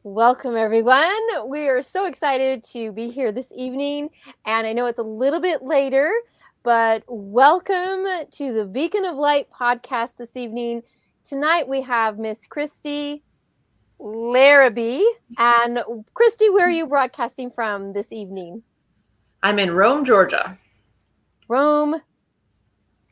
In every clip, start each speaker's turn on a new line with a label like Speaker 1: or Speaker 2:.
Speaker 1: Welcome, everyone. We are so excited to be here this evening, and I know it's a little bit later, but welcome to the Beacon of Light podcast this evening. Tonight we have Miss Kristi Larabee. And Kristi, where are you broadcasting from this evening?
Speaker 2: I'm in Rome, Georgia.
Speaker 1: Rome,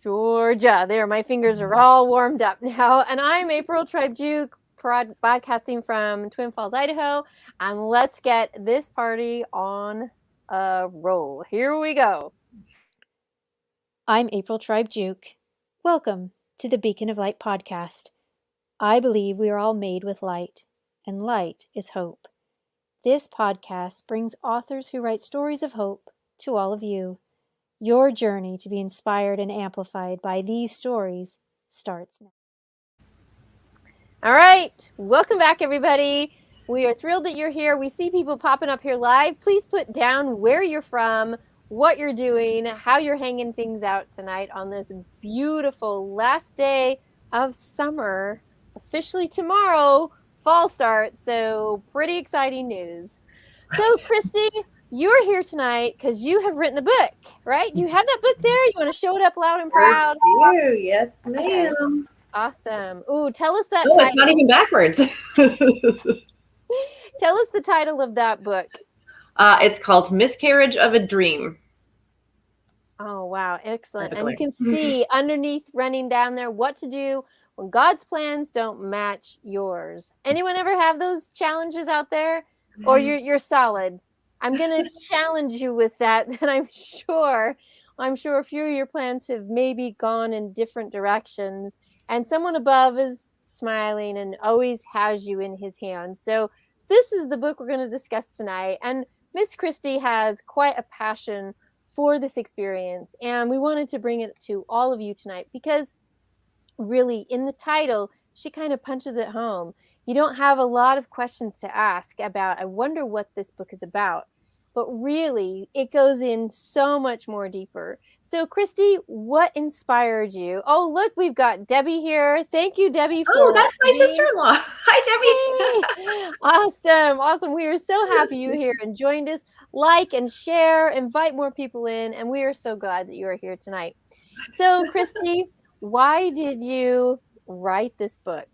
Speaker 1: Georgia. There, my fingers are all warmed up now. And I'm April Tribe Juke, broadcasting from Twin Falls, Idaho. And let's get this party on a roll. Here we go.
Speaker 3: I'm April Tribe Juke. Welcome to the Beacon of Light podcast. I believe we are all made with light, and light is hope. This podcast brings authors who write stories of hope to all of you. Your journey to be inspired and amplified by these stories starts now.
Speaker 1: All right. Welcome back, everybody. We are thrilled that you're here. We see people popping up here live. Please put down where you're from, what you're doing, how you're hanging things out tonight on this beautiful last day of summer. Officially tomorrow, fall starts. So pretty exciting news. So Kristi, you're here tonight because you have written a book, right? Do you have that book there? You want to show it up loud and proud?
Speaker 2: I do. Yes, ma'am.
Speaker 1: Okay. Awesome. Ooh, tell us that
Speaker 2: title. It's not even backwards.
Speaker 1: Tell us the title of that book.
Speaker 2: It's called Miscarriage of a Dream.
Speaker 1: Oh, wow. Excellent. And you can see underneath running down there what to do when God's plans don't match yours. Anyone ever have those challenges out there? Or you're solid? I'm going to challenge you with that. And I'm sure a few of your plans have maybe gone in different directions. And someone above is smiling and always has you in his hands. So this is the book we're going to discuss tonight. And Miss Kristi has quite a passion for this experience. And we wanted to bring it to all of you tonight because really in the title, she kind of punches it home. You don't have a lot of questions to ask about, I wonder what this book is about. But really, it goes in so much more deeper. So, Kristi, what inspired you? Oh, look, we've got Debbie here. Thank you, Debbie.
Speaker 2: Oh, that's my sister-in-law. Hi,
Speaker 1: Debbie. Hey. Awesome. We are so happy you're here and joined us. Like and share, invite more people in, and we are so glad that you are here tonight. So, Kristi, why did you write this book?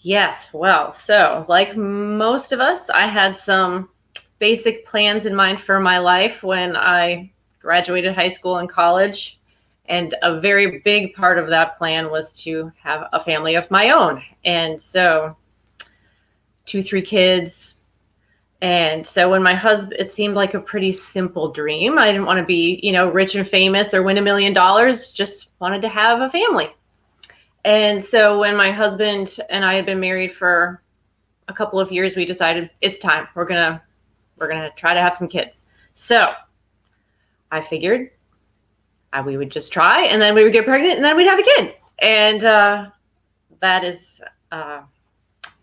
Speaker 2: Yes, well, so like most of us, I had some basic plans in mind for my life when I graduated high school and college. And a very big part of that plan was to have a family of my own. And so 2-3 kids. And so when my husband, it seemed like a pretty simple dream. I didn't want to be, rich and famous or win $1 million, just wanted to have a family. And so when my husband and I had been married for a couple of years, we decided it's time. We're gonna try to have some kids. So I figured we would just try, and then we would get pregnant, and then we'd have a kid. And that is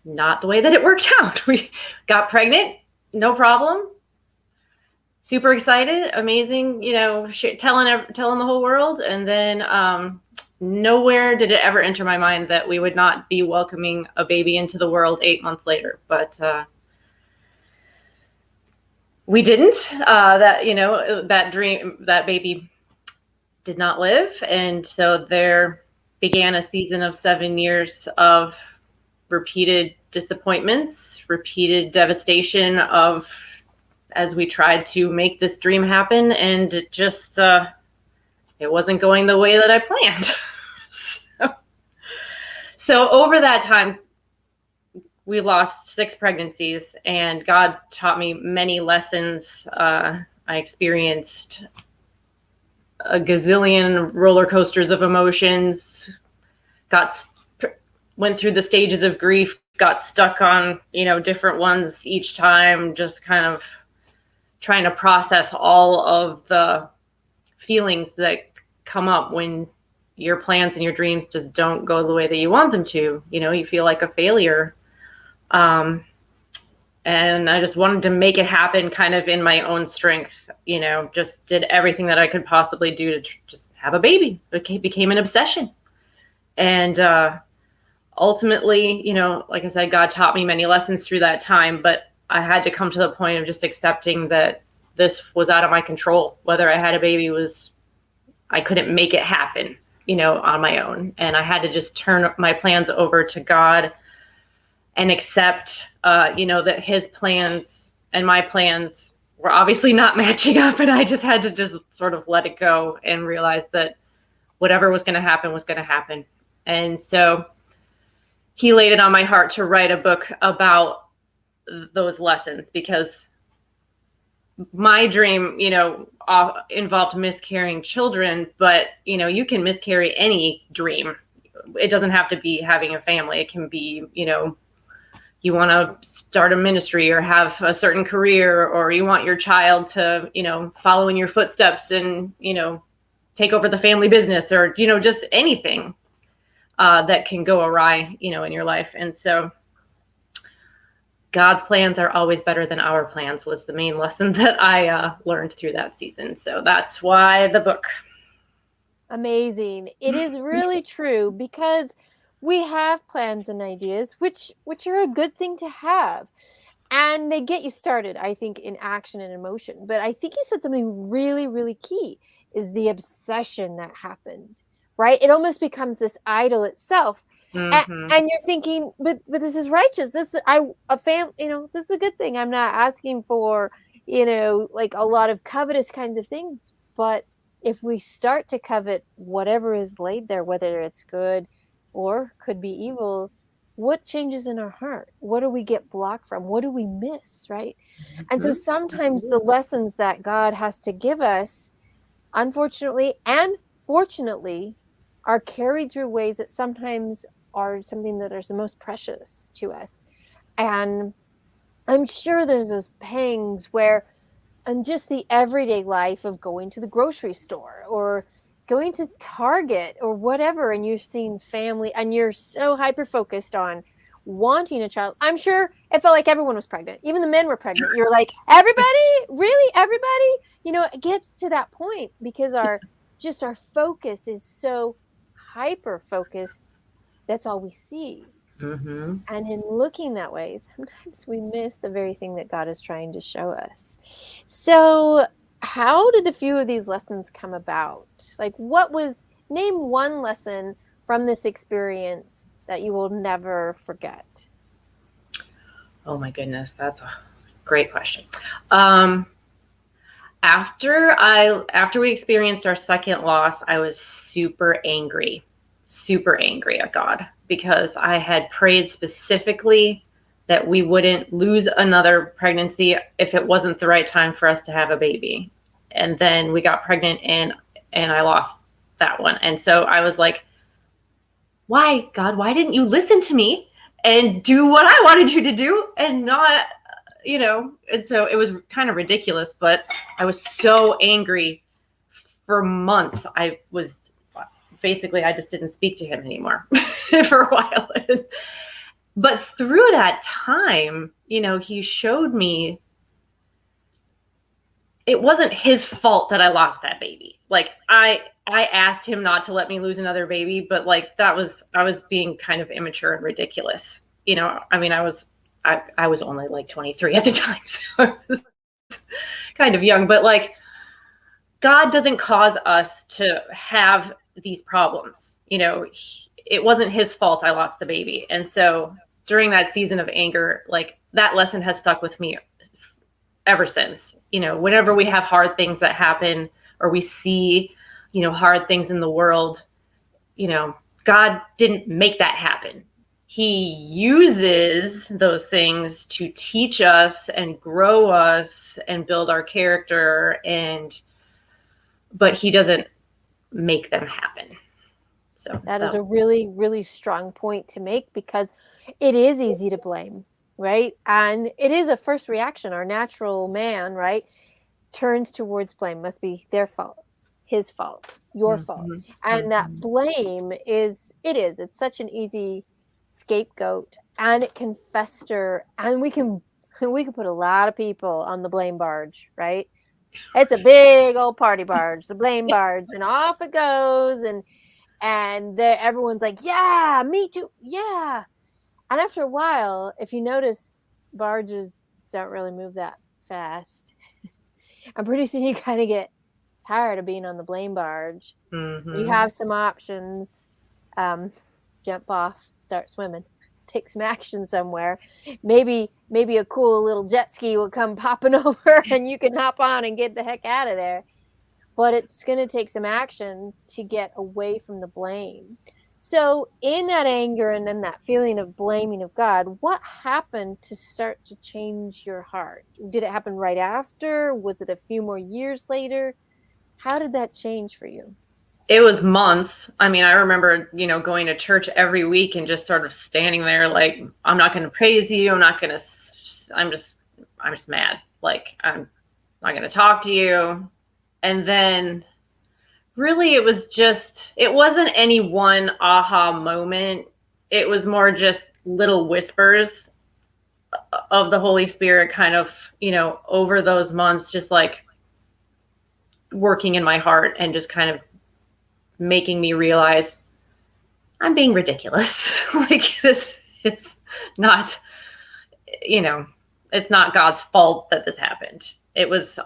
Speaker 2: not the way that it worked out. We got pregnant, no problem. Super excited, amazing, telling the whole world. And then nowhere did it ever enter my mind that we would not be welcoming a baby into the world 8 months later. But we didn't. That dream, that baby did not live. And so there began a season of 7 years of repeated disappointments, repeated devastation as we tried to make this dream happen. And it just, it wasn't going the way that I planned. So over that time, we lost 6 pregnancies, and God taught me many lessons. I experienced a gazillion roller coasters of emotions, went through the stages of grief, got stuck on, different ones each time, just kind of trying to process all of the feelings that come up when your plans and your dreams just don't go the way that you want them to. You feel like a failure. And I just wanted to make it happen kind of in my own strength, just did everything that I could possibly do to just have a baby. It became an obsession. And ultimately, like I said, God taught me many lessons through that time, but I had to come to the point of just accepting that this was out of my control. Whether I had a baby I couldn't make it happen, on my own. And I had to just turn my plans over to God and accept, that his plans and my plans were obviously not matching up. And I just had to just sort of let it go and realize that whatever was going to happen was going to happen. And so he laid it on my heart to write a book about those lessons, because my dream, involved miscarrying children, but, you can miscarry any dream. It doesn't have to be having a family. It can be, you want to start a ministry or have a certain career, or you want your child to, follow in your footsteps and, take over the family business, or, just anything that can go awry, in your life. And so God's plans are always better than our plans was the main lesson that I learned through that season. So that's why the book.
Speaker 1: Amazing. It is really true, because we have plans and ideas, which are a good thing to have. And they get you started, I think, in action and emotion. But I think you said something really, really key, is the obsession that happened, right? It almost becomes this idol itself.
Speaker 2: Mm-hmm.
Speaker 1: And you're thinking, but this is righteous. This is this is a good thing. I'm not asking for, like a lot of covetous kinds of things. But if we start to covet whatever is laid there, whether it's good or could be evil, what changes in our heart? What do we get blocked from? What do we miss, right? Mm-hmm. And so sometimes the lessons that God has to give us, unfortunately and fortunately, are carried through ways that sometimes are something that is the most precious to us. And I'm sure there's those pangs where, and just the everyday life of going to the grocery store or going to Target or whatever, and you're seeing family and you're so hyper focused on wanting a child. I'm sure it felt like everyone was pregnant. Even the men were pregnant. You're like, everybody? Really? Everybody? It gets to that point because our focus is so hyper focused. That's all we see.
Speaker 2: Mm-hmm.
Speaker 1: And in looking that way, sometimes we miss the very thing that God is trying to show us. So how did a few of these lessons come about? Like, name one lesson from this experience that you will never forget?
Speaker 2: Oh my goodness, that's a great question. After we experienced our second loss, I was super angry at God, because I had prayed specifically that we wouldn't lose another pregnancy if it wasn't the right time for us to have a baby. And then we got pregnant and I lost that one. And so I was like, why, God, why didn't you listen to me and do what I wanted you to do and not, and so it was kind of ridiculous, but I was so angry for months. I just didn't speak to him anymore for a while. But through that time, he showed me it wasn't his fault that I lost that baby. Like I asked him not to let me lose another baby, but like I was being kind of immature and ridiculous. I was only like 23 at the time, so I was kind of young, but like God doesn't cause us to have these problems. It wasn't his fault I lost the baby. And so during that season of anger, like that lesson has stuck with me ever since. Whenever we have hard things that happen or we see, hard things in the world, God didn't make that happen. He uses those things to teach us and grow us and build our character, but he doesn't make them happen. So
Speaker 1: that is a really, really strong point to make, because it is easy to blame, right? And it is a first reaction. Our natural man, right, turns towards blame. Must be their fault, his fault, your fault. And that blame it's such an easy scapegoat, and it can fester, and we can put a lot of people on the blame barge, right? It's a big old party barge, the blame barge, and off it goes. And everyone's like, yeah, me too. Yeah. And after a while, if you notice, barges don't really move that fast. And pretty soon you kind of get tired of being on the blame barge. You have some options. Jump off, start swimming, take some action somewhere. Maybe a cool little jet ski will come popping over and you can hop on and get the heck out of there. But it's going to take some action to get away from the blame. So in that anger and then that feeling of blaming of God, what happened to start to change your heart? Did it happen right after? Was it a few more years later? How did that change for you?
Speaker 2: It was months. I mean, I remember, going to church every week and just sort of standing there like, I'm not going to praise you. I'm just mad. Like, I'm not going to talk to you. And then really it wasn't any one aha moment. It was more just little whispers of the Holy Spirit kind of, over those months, just like working in my heart and just kind of making me realize I'm being ridiculous. Like, this is not, it's not God's fault that this happened. It was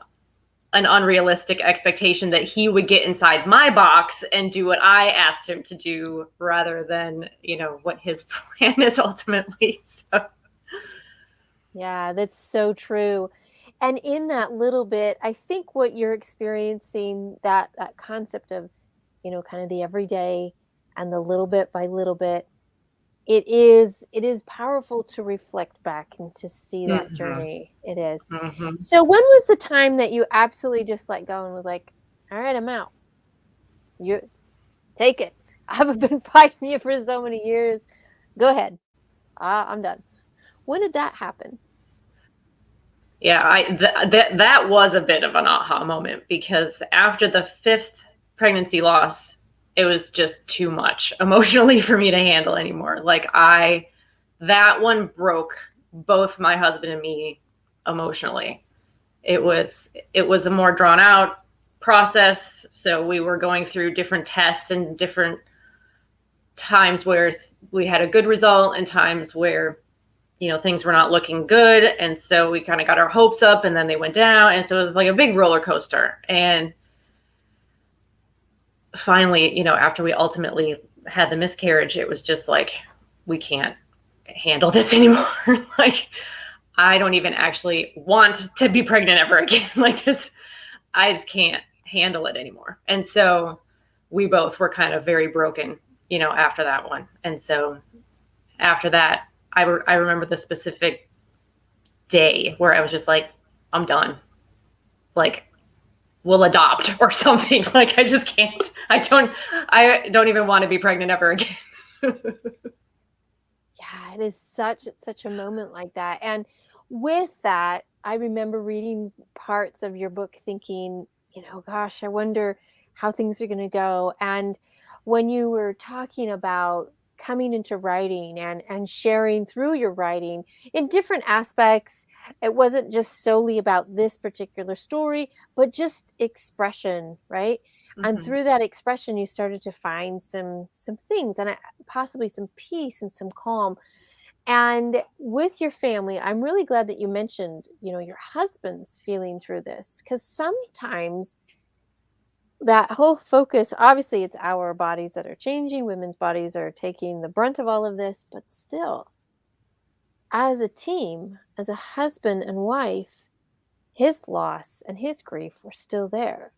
Speaker 2: an unrealistic expectation that he would get inside my box and do what I asked him to do rather than, what his plan is ultimately. So.
Speaker 1: Yeah, that's so true. And in that little bit, I think what you're experiencing, that concept of, kind of the everyday and the little bit by little bit, it is powerful to reflect back and to see that journey. It is. So when was the time that you absolutely just let go and was like, all right, I'm out. You take it. I haven't been fighting you for so many years. Go ahead. I'm done. When did that happen?
Speaker 2: Yeah, that was a bit of an aha moment, because after the 5th pregnancy loss, it was just too much emotionally for me to handle anymore. Like, that one broke both my husband and me emotionally. It was a more drawn out process. So we were going through different tests and different times where we had a good result and times where, things were not looking good. And so we kind of got our hopes up and then they went down. And so it was like a big roller coaster. And finally, after we ultimately had the miscarriage, it was just like, we can't handle this anymore. Like, I don't even actually want to be pregnant ever again. Like this, I just can't handle it anymore. And so we both were kind of very broken, after that one. And so after that, I remember the specific day where I was just like, I'm done. Like, we'll adopt or something. Like, I just can't. I don't even want to be pregnant ever again.
Speaker 1: Yeah, it is such a moment like that. And with that, I remember reading parts of your book thinking, gosh, I wonder how things are going to go. And when you were talking about coming into writing and sharing through your writing in different aspects, it wasn't just solely about this particular story, but just expression, right? And through that expression, you started to find some things and possibly some peace and some calm. And with your family, I'm really glad that you mentioned, your husband's feeling through this, because sometimes that whole focus, obviously it's our bodies that are changing, women's bodies are taking the brunt of all of this, but still, as a team, as a husband and wife, his loss and his grief were still there.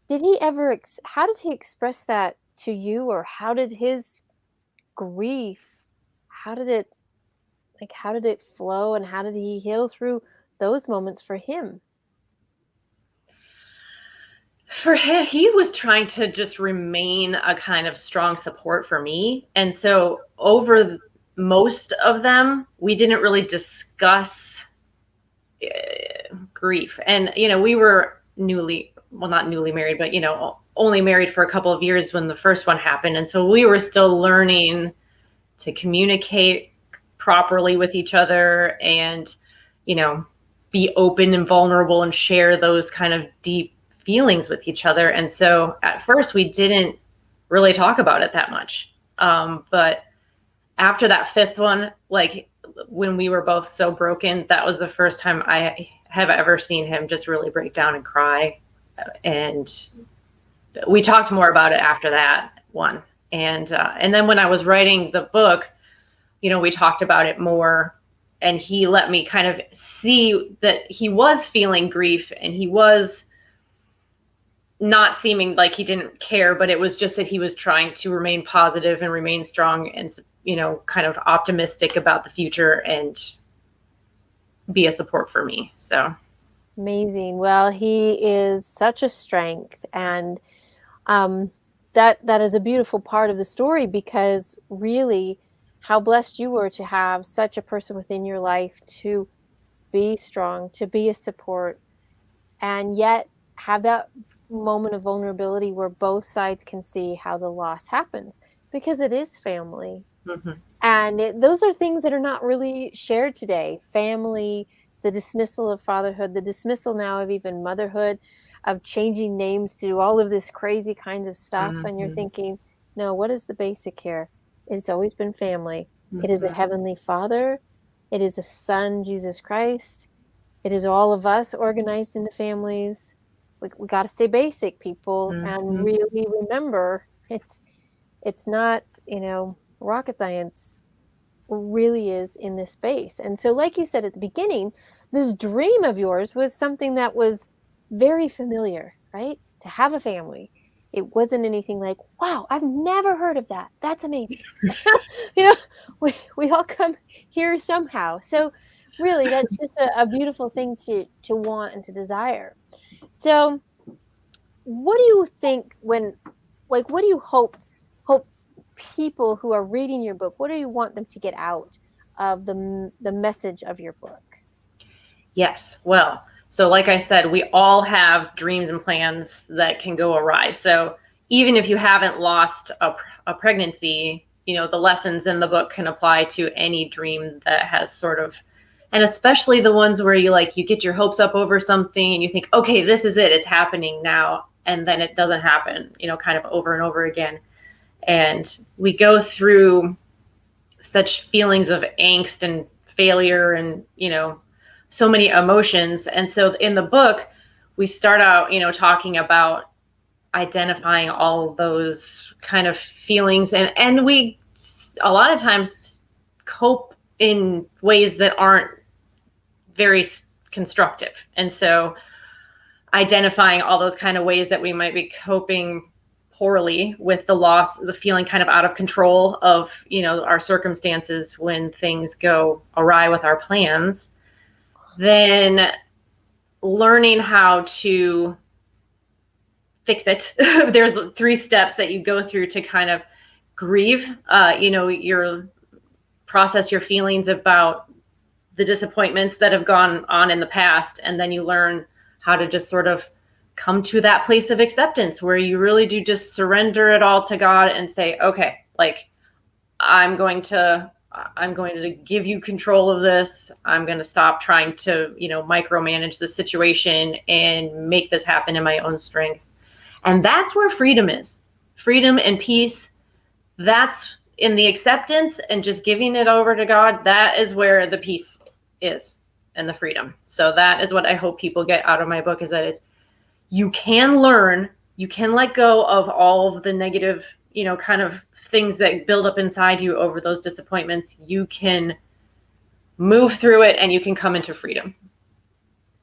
Speaker 1: Did he ever, how did he express that to you, or how did his grief, how did it flow, and how did he heal through those moments for him?
Speaker 2: For him, he was trying to just remain a kind of strong support for me. And so over most of them, we didn't really discuss grief. And, we were not newly married, but, only married for a couple of years when the first one happened. And so we were still learning to communicate properly with each other and, be open and vulnerable and share those kind of deep feelings with each other. And so at first we didn't really talk about it that much. But after that fifth one, like when we were both so broken, that was the first time I have ever seen him just really break down and cry. And we talked more about it after that one. And then when I was writing the book, we talked about it more, and he let me kind of see that he was feeling grief, and he was not seeming like he didn't care, but it was just that he was trying to remain positive and remain strong and, kind of optimistic about the future and be a support for me. So
Speaker 1: amazing. Well, he is such a strength, and that is a beautiful part of the story, because really how blessed you were to have such a person within your life to be strong, to be a support, and yet have that moment of vulnerability where both sides can see how the loss happens, because it is family.
Speaker 2: Mm-hmm.
Speaker 1: And those are things that are not really shared today. Family, the dismissal of fatherhood, the dismissal now of even motherhood, of changing names to all of this crazy kinds of stuff.
Speaker 2: Mm-hmm.
Speaker 1: And you're thinking, no, what is the basic here? It's always been family.
Speaker 2: Mm-hmm.
Speaker 1: It is the Heavenly Father. It is a Son, Jesus Christ. It is all of us organized into families. We got to stay basic, people,
Speaker 2: Mm-hmm.
Speaker 1: and really remember it's not, rocket science really is in this space. And so, like you said at the beginning, this dream of yours was something that was very familiar, right? To have a family. It wasn't anything like, wow, I've never heard of that. That's amazing. We all come here somehow. So really, that's just a beautiful thing to want and to desire. So what do you think what do you hope people who are reading your book, what do you want them to get out of the message of your book?
Speaker 2: Yes. Well, so like I said, we all have dreams and plans that can go awry. So even if you haven't lost a pregnancy, the lessons in the book can apply to any dream that has sort of, and especially the ones where you get your hopes up over something and you think, okay, this is it, it's happening now. And then it doesn't happen, kind of over and over again. And we go through such feelings of angst and failure and, so many emotions. And so in the book, we start out, talking about identifying all of those kind of feelings. And we, a lot of times, cope in ways that aren't very constructive. And so identifying all those kind of ways that we might be coping poorly with the loss, the feeling kind of out of control of, our circumstances when things go awry with our plans, then learning how to fix it. There's 3 steps that you go through to kind of grieve, your process your feelings about the disappointments that have gone on in the past. And then you learn how to just sort of come to that place of acceptance where you really do just surrender it all to God and say, okay, I'm going to give you control of this. I'm going to stop trying to, micromanage the situation and make this happen in my own strength. And that's where freedom is. Freedom and peace. That's in the acceptance and just giving it over to God. That is where the peace is and the freedom. So that is what I hope people get out of my book, is that you can learn, you can let go of all of the negative, kind of things that build up inside you over those disappointments. You can move through it and you can come into freedom.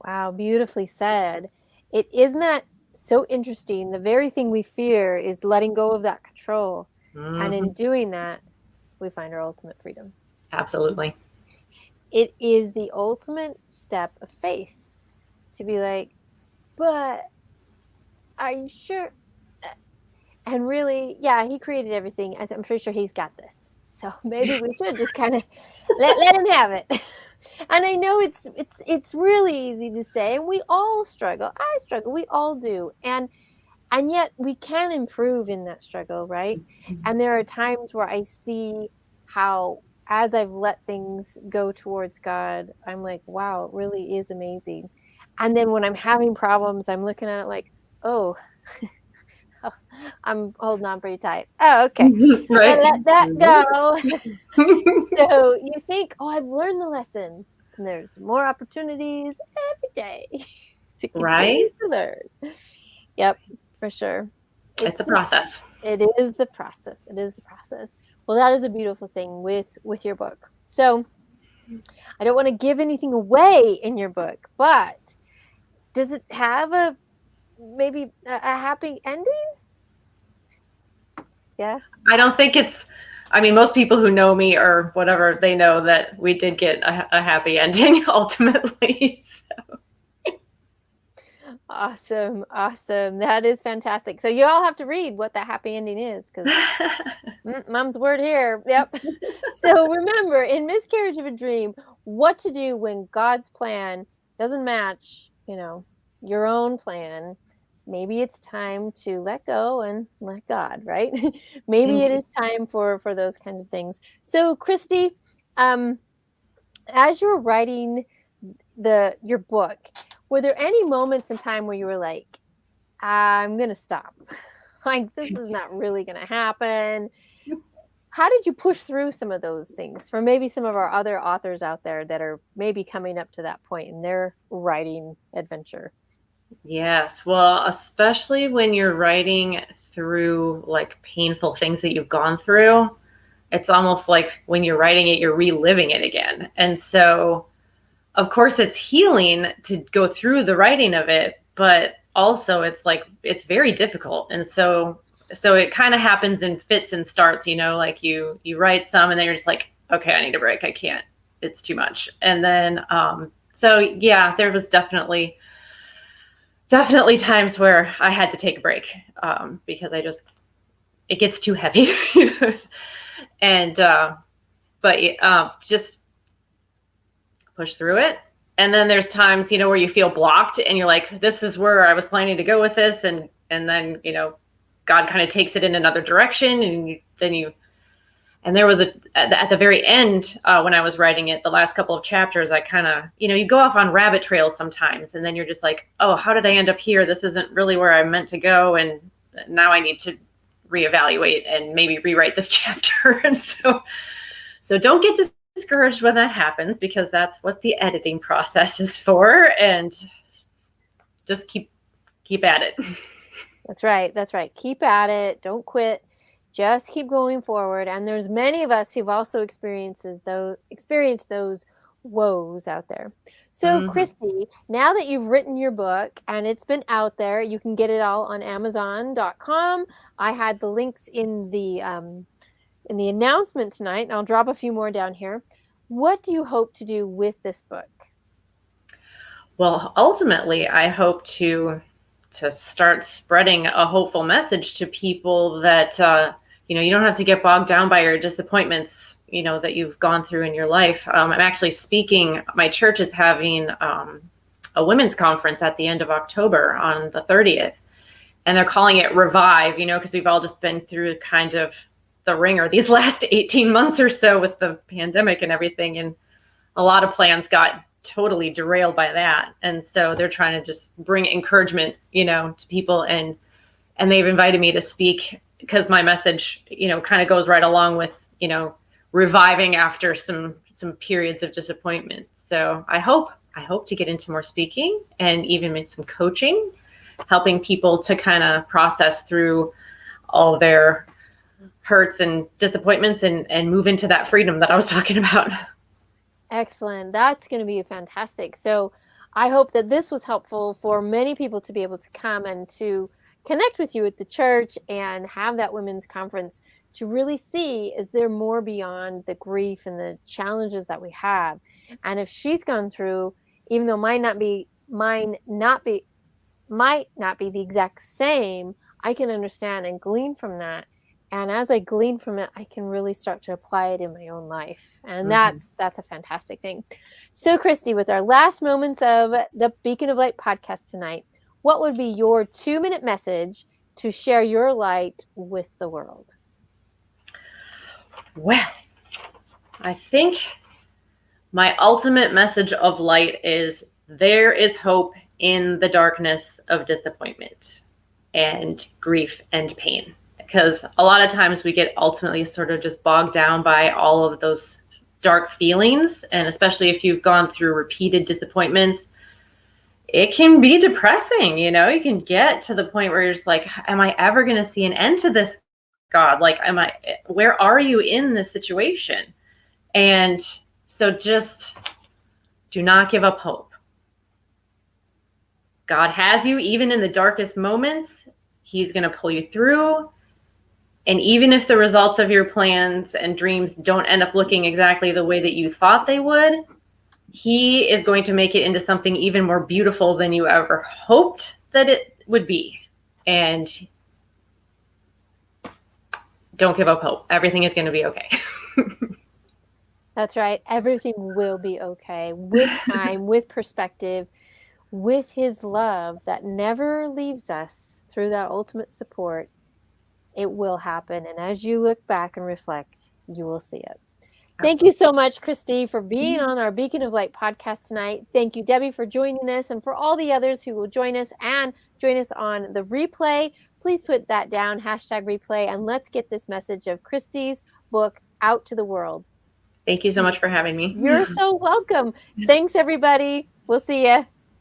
Speaker 1: Wow, beautifully said. Isn't that so interesting? The very thing we fear is letting go of that control. Mm-hmm. And in doing that, we find our ultimate freedom.
Speaker 2: Absolutely.
Speaker 1: It is the ultimate step of faith to be like, but are you sure? And really, yeah, he created everything. I'm pretty sure he's got this. So maybe we should just kind of let him have it. And I know it's really easy to say, and we all struggle. I struggle. We all do. And yet we can improve in that struggle, right? Mm-hmm. And there are times where I see how, as I've let things go towards God, I'm like, wow, it really is amazing. And then when I'm having problems, I'm looking at it like, oh, I'm holding on pretty tight. Oh, okay.
Speaker 2: Right.
Speaker 1: Let that go. So you think, oh, I've learned the lesson. And there's more opportunities every day to continue
Speaker 2: Right.
Speaker 1: to learn. Yep, for sure.
Speaker 2: It's a process.
Speaker 1: It is the process. It is the process. Well, that is a beautiful thing with your book. So I don't want to give anything away in your book, but does it have maybe a happy ending? Yeah.
Speaker 2: I don't think most people who know me or whatever, they know that we did get a happy ending ultimately. So.
Speaker 1: Awesome. That is fantastic. So you all have to read what that happy ending is, because mom's word here. Yep. So remember, in Miscarriage of a Dream, what to do when God's plan doesn't match, your own plan. Maybe it's time to let go and let God, right? Maybe it is time for those kinds of things. So Kristi, as you were writing your book, were there any moments in time where you were like, I'm gonna stop, like this is not really gonna happen? How did you push through some of those things for maybe some of our other authors out there that are maybe coming up to that point in their writing adventure?
Speaker 2: Yes, well, especially when you're writing through like painful things that you've gone through, it's almost like when you're writing it, you're reliving it again. And so, of course, it's healing to go through the writing of it, but also it's very difficult. And so it kind of happens in fits and starts, like you write some and then you're just like, okay, I need a break. I can't, it's too much. And then, so yeah, there was definitely times where I had to take a break, because it gets too heavy, and, just push through it. And then there's times, where you feel blocked and you're like, this is where I was planning to go with this. And then, God kind of takes it in another direction. And there was at the very end, when I was writing it, the last couple of chapters, I kind of, you go off on rabbit trails sometimes. And then you're just like, oh, how did I end up here? This isn't really where I meant to go. And now I need to reevaluate and maybe rewrite this chapter. And so don't get discouraged when that happens, because that's what the editing process is for. And just keep at it.
Speaker 1: That's right. Keep at it. Don't quit. Just keep going forward. And there's many of us who've also experienced those woes out there. So Kristi, now that you've written your book and it's been out there, you can get it all on Amazon.com. I had the links in the announcement tonight, and I'll drop a few more down here. What do you hope to do with this book?
Speaker 2: Well, ultimately, I hope to start spreading a hopeful message to people that, you don't have to get bogged down by your disappointments, that you've gone through in your life. I'm actually speaking, my church is having a women's conference at the end of October on the 30th. And they're calling it Revive, because we've all just been through kind of the ringer these last 18 months or so with the pandemic and everything. And a lot of plans got totally derailed by that. And so they're trying to just bring encouragement, to people. And they've invited me to speak because my message, kind of goes right along with, reviving after some periods of disappointment. So I hope to get into more speaking and even some coaching, helping people to kind of process through all their hurts and disappointments and move into that freedom that I was talking about.
Speaker 1: Excellent. That's going to be fantastic. So I hope that this was helpful for many people to be able to come and to connect with you at the church and have that women's conference to really see, is there more beyond the grief and the challenges that we have? And if she's gone through, even though might not be the exact same, I can understand and glean from that. And as I glean from it, I can really start to apply it in my own life. And that's a fantastic thing. So Kristi, with our last moments of the Beacon of Light podcast tonight, what would be your 2-minute message to share your light with the world?
Speaker 2: Well, I think my ultimate message of light is there is hope in the darkness of disappointment. and grief and pain. Because a lot of times we get ultimately sort of just bogged down by all of those dark feelings. And especially if you've gone through repeated disappointments, it can be depressing. You know, you can get to the point where you're just like, am I ever going to see an end to this, God? Like, where are you in this situation? And so just do not give up hope. God has you, even in the darkest moments. He's going to pull you through. And even if the results of your plans and dreams don't end up looking exactly the way that you thought they would, He is going to make it into something even more beautiful than you ever hoped that it would be. And don't give up hope. Everything is going to be okay.
Speaker 1: That's right. Everything will be okay with time, with perspective, with His love that never leaves us through that ultimate support. It will happen. And as you look back and reflect, you will see it. Thank you so much, Kristi, for being on our Beacon of Light podcast tonight. Thank you, Debbie, for joining us, and for all the others who will join us and join us on the replay. Please put that down, #replay, and let's get this message of Kristi's book out to the world.
Speaker 2: Thank you so much for having me.
Speaker 1: You're so welcome. Thanks, everybody. We'll see you.